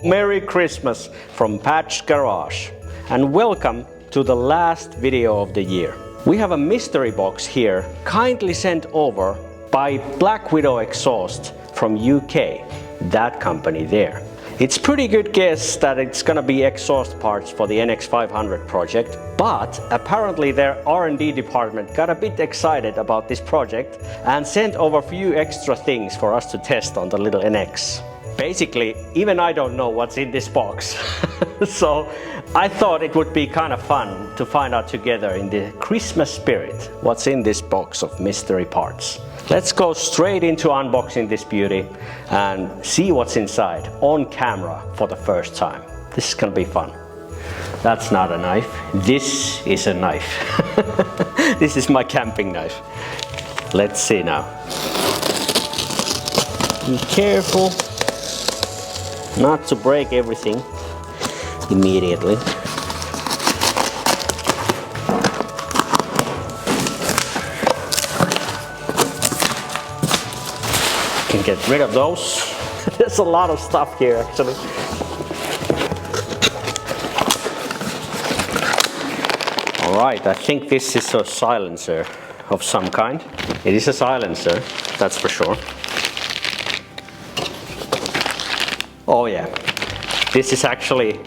Merry Christmas from Patch Garage and welcome to the last video of the year. We have a mystery box here kindly sent over by Black Widow Exhaust from UK, that company there. It's pretty good guess that it's gonna be exhaust parts for the NX500 project, but apparently their R&D department got a bit excited about this project and sent over a few extra things for us to test on the little NX. Basically, even I don't know what's in this box. So I thought it would be kind of fun to find out together in the Christmas spirit what's in this box of mystery parts. Let's go straight into unboxing this beauty and see what's inside on camera for the first time. This is gonna be fun. That's not a knife. This is a knife. This is my camping knife. Let's see now. Be careful not to break everything immediately. Can get rid of those. There's a lot of stuff here actually. Alright, I think this is a silencer of some kind. It is a silencer, that's for sure. Oh yeah, this is actually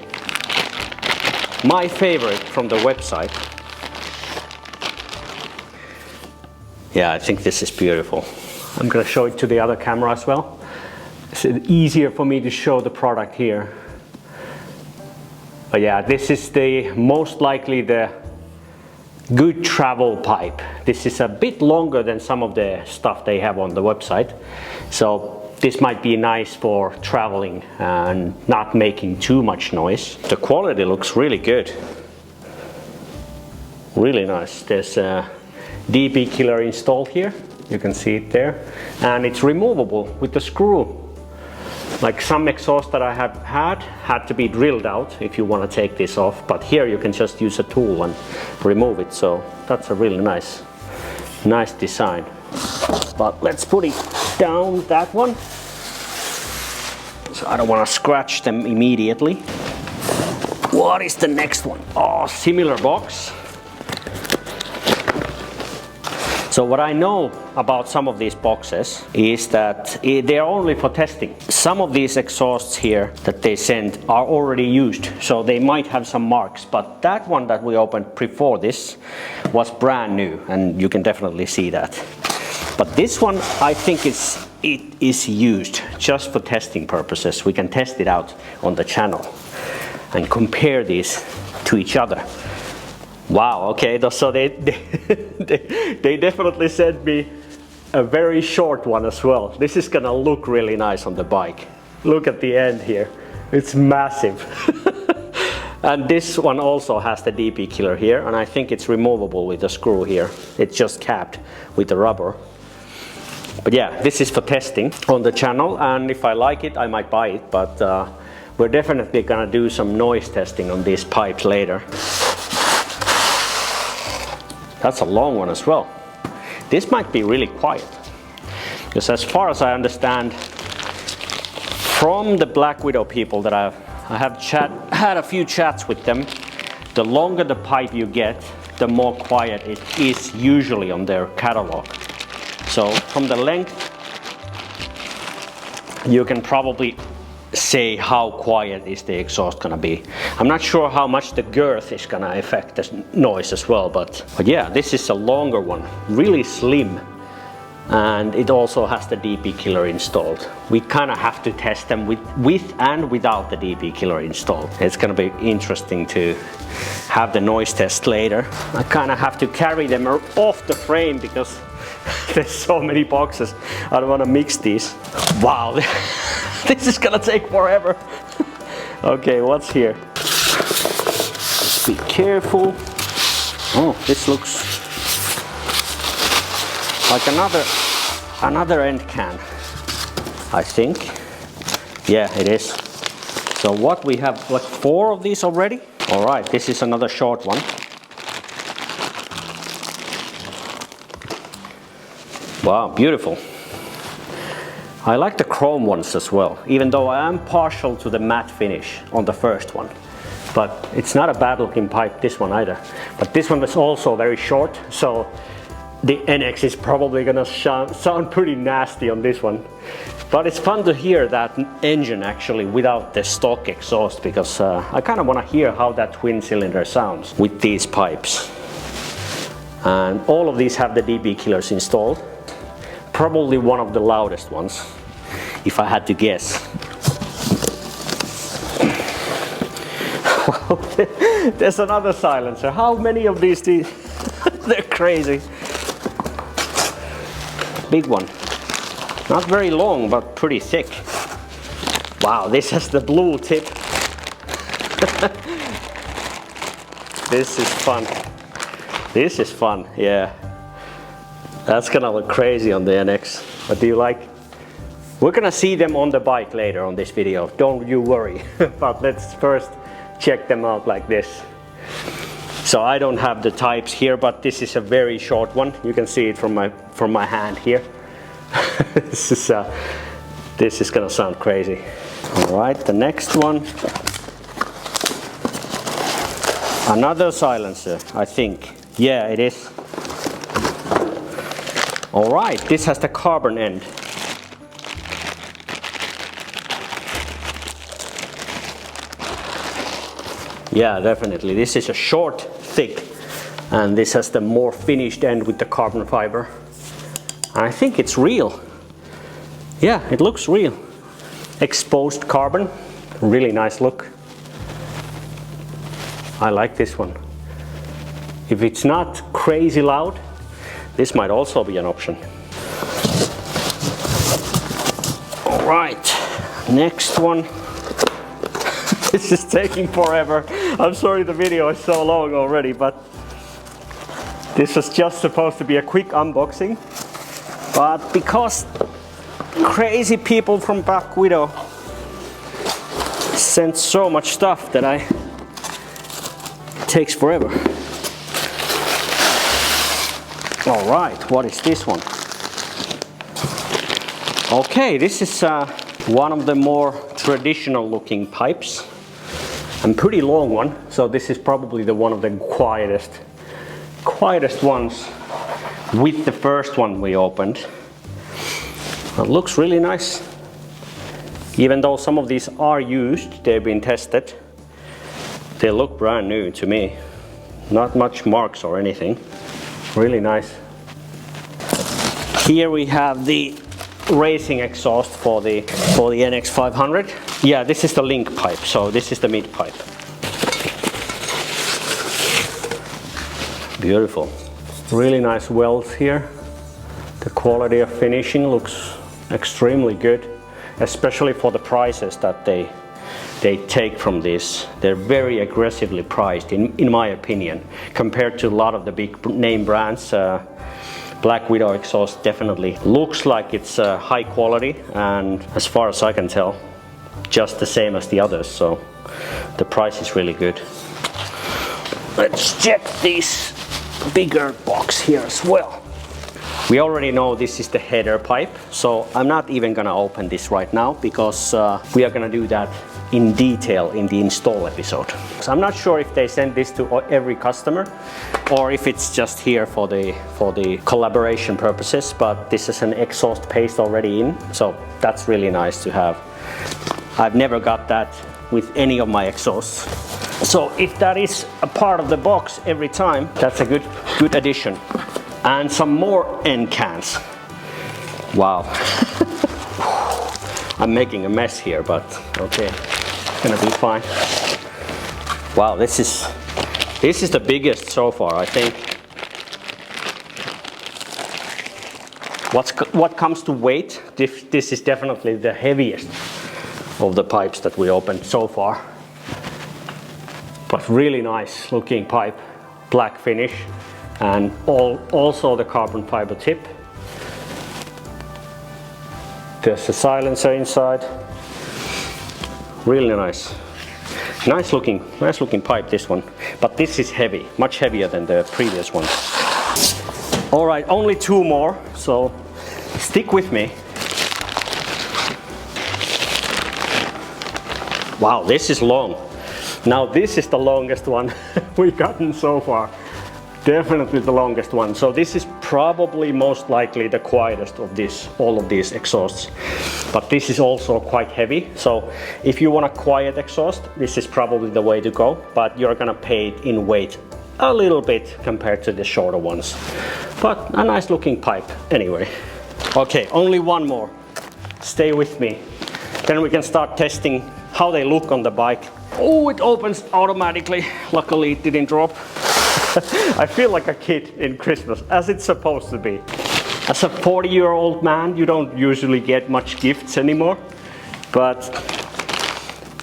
my favorite from the website. Yeah, I think this is beautiful. I'm gonna show it to the other camera as well. It's easier for me to show the product here. But yeah, this is the most likely the good travel pipe. This is a bit longer than some of the stuff they have on the website. So this might be nice for traveling and not making too much noise. The quality looks really good. Really nice. There's a DP killer installed here. You can see it there. And it's removable with the screw. Like some exhaust that I have had to be drilled out if you want to take this off. But here you can just use a tool and remove it. So that's a really nice design. But let's put it down, that one. So I don't want to scratch them immediately. What is the next one? Oh, similar box. So what I know about some of these boxes is that they're only for testing. Some of these exhausts here that they send are already used, so they might have some marks, but that one that we opened before this was brand new, and you can definitely see that. But this one, I think it is used just for testing purposes. We can test it out on the channel and compare these to each other. Wow, okay, so they definitely sent me a very short one as well. This is gonna look really nice on the bike. Look at the end here, it's massive. And this one also has the DP killer here, and I think it's removable with the screw here. It's just capped with the rubber. But yeah, this is for testing on the channel, and if I like it, I might buy it, but we're definitely gonna do some noise testing on these pipes later. That's a long one as well. This might be really quiet, because as far as I understand from the Black Widow people that I have had a few chats with them, the longer the pipe you get, the more quiet it is usually on their catalog. So from the length, you can probably say how quiet is the exhaust gonna be. I'm not sure how much the girth is gonna affect the noise as well, but yeah, this is a longer one, really slim, and it also has the DP killer installed. We kind of have to test them with and without the DP killer installed. It's gonna be interesting to have the noise test later. I kind of have to carry them off the frame because there's so many boxes. I don't want to mix these. Wow, this is gonna take forever. Okay, what's here? Just be careful. Oh, this looks like another end can, I think. Yeah, it is. So what, we have like 4 of these already? All right, this is another short one. Wow, beautiful. I like the chrome ones as well, even though I am partial to the matte finish on the first one. But it's not a bad looking pipe, this one either. But this one was also very short, so the NX is probably gonna sound pretty nasty on this one. But it's fun to hear that engine actually without the stock exhaust, because I kind of want to hear how that twin cylinder sounds with these pipes. And all of these have the dB killers installed. Probably one of the loudest ones, if I had to guess. Well, there's another silencer. How many of these? They're crazy. Big one. Not very long, but pretty thick. Wow, this has the blue tip. This is fun. This is fun, yeah. That's gonna look crazy on the NX. What do you like? We're gonna see them on the bike later on this video. Don't you worry. But let's first check them out like this. So I don't have the types here, but this is a very short one. You can see it from my hand here. This is gonna sound crazy. All right, the next one. Another silencer, I think. Yeah, it is. All right, this has the carbon end. Yeah, definitely. This is a short, thick, and this has the more finished end with the carbon fiber. I think it's real. Yeah, it looks real. Exposed carbon, really nice look. I like this one. If it's not crazy loud, this might also be an option. All right, next one. This is taking forever. I'm sorry the video is so long already, but this was just supposed to be a quick unboxing. But because crazy people from Black Widow sent so much stuff that it takes forever. All right, what is this one? Okay, this is one of the more traditional looking pipes. And pretty long one, so this is probably one of the quietest ones with the first one we opened. It looks really nice. Even though some of these are used, they've been tested, they look brand new to me. Not much marks or anything. Really nice. Here we have the racing exhaust for the NX500. Yeah, this is the link pipe, so this is the mid pipe. Beautiful. Really nice welds here. The quality of finishing looks extremely good, especially for the prices that they take from this. They're very aggressively priced, in my opinion, compared to a lot of the big name brands. Black Widow exhaust definitely looks like it's high quality, and as far as I can tell, just the same as the others, so the price is really good. Let's check this bigger box here as well. We already know this is the header pipe, so I'm not even gonna open this right now, because we are gonna do that in detail in the install episode. So I'm not sure if they send this to every customer or if it's just here for the collaboration purposes, but this is an exhaust paste already in, so that's really nice to have. I've never got that with any of my exhausts. So if that is a part of the box every time, that's a good addition. And some more end cans. Wow. I'm making a mess here, but okay, gonna be fine. Wow, this is the biggest so far, I think. What comes to weight, this is definitely the heaviest of the pipes that we opened so far. But really nice looking pipe, black finish, and also the carbon fiber tip. There's a silencer inside. Really nice. Nice looking pipe, this one. But this is heavy, much heavier than the previous one. All right, only two more, so stick with me. Wow, this is long. Now this is the longest one we've gotten so far. Definitely the longest one. So this is probably most likely the quietest of all of these exhausts. But this is also quite heavy. So if you want a quiet exhaust, this is probably the way to go. But you're gonna pay it in weight a little bit compared to the shorter ones. But a nice looking pipe anyway. Okay, only one more. Stay with me. Then we can start testing how they look on the bike. Oh, it opens automatically. Luckily it didn't drop. I feel like a kid in Christmas, as it's supposed to be. As a 40-year-old man, you don't usually get much gifts anymore, but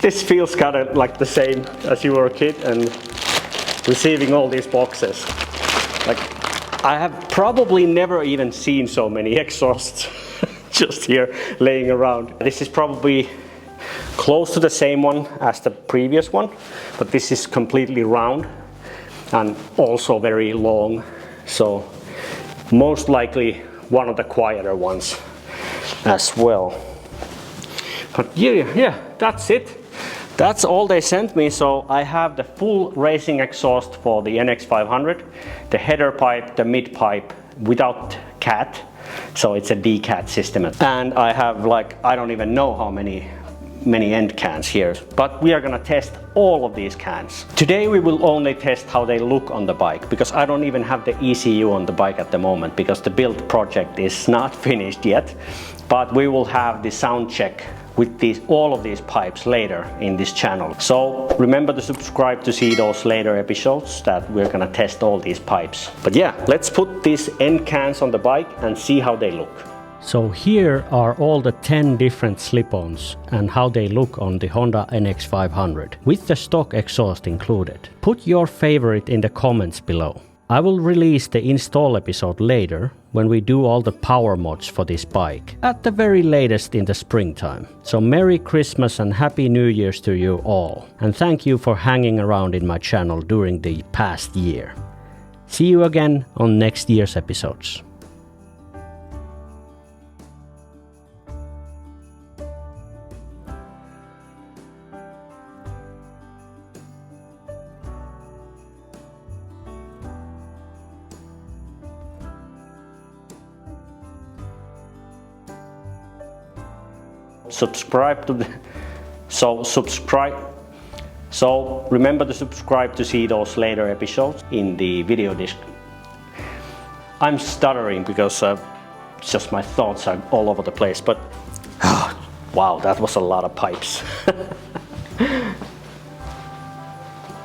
this feels kind of like the same as you were a kid and receiving all these boxes. Like, I have probably never even seen so many exhausts just here laying around. This is probably close to the same one as the previous one, but this is completely round and also very long, so most likely one of the quieter ones as well. But yeah, that's it. That's all they sent me. So I have the full racing exhaust for the NX500, the header pipe, the mid pipe without cat, so it's a D-cat system, and I have like, I don't even know how many end cans here, but we are gonna test all of these cans. Today we will only test how they look on the bike, because I don't even have the ECU on the bike at the moment, because the build project is not finished yet. But we will have the sound check with all of these pipes later in this channel. So remember to subscribe to see those later episodes that we're gonna test all these pipes. But yeah, let's put these end cans on the bike and see how they look. So here are all the 10 different slip-ons and how they look on the Honda NX500 with the stock exhaust included. Put your favorite in the comments below. I will release the install episode later when we do all the power mods for this bike, at the very latest in the springtime. So Merry Christmas and Happy New Year's to you all, and thank you for hanging around in my channel during the past year. See you again on next year's episodes. So remember to subscribe to see those later episodes in the video description. I'm stuttering because just my thoughts are all over the place, but wow, that was a lot of pipes.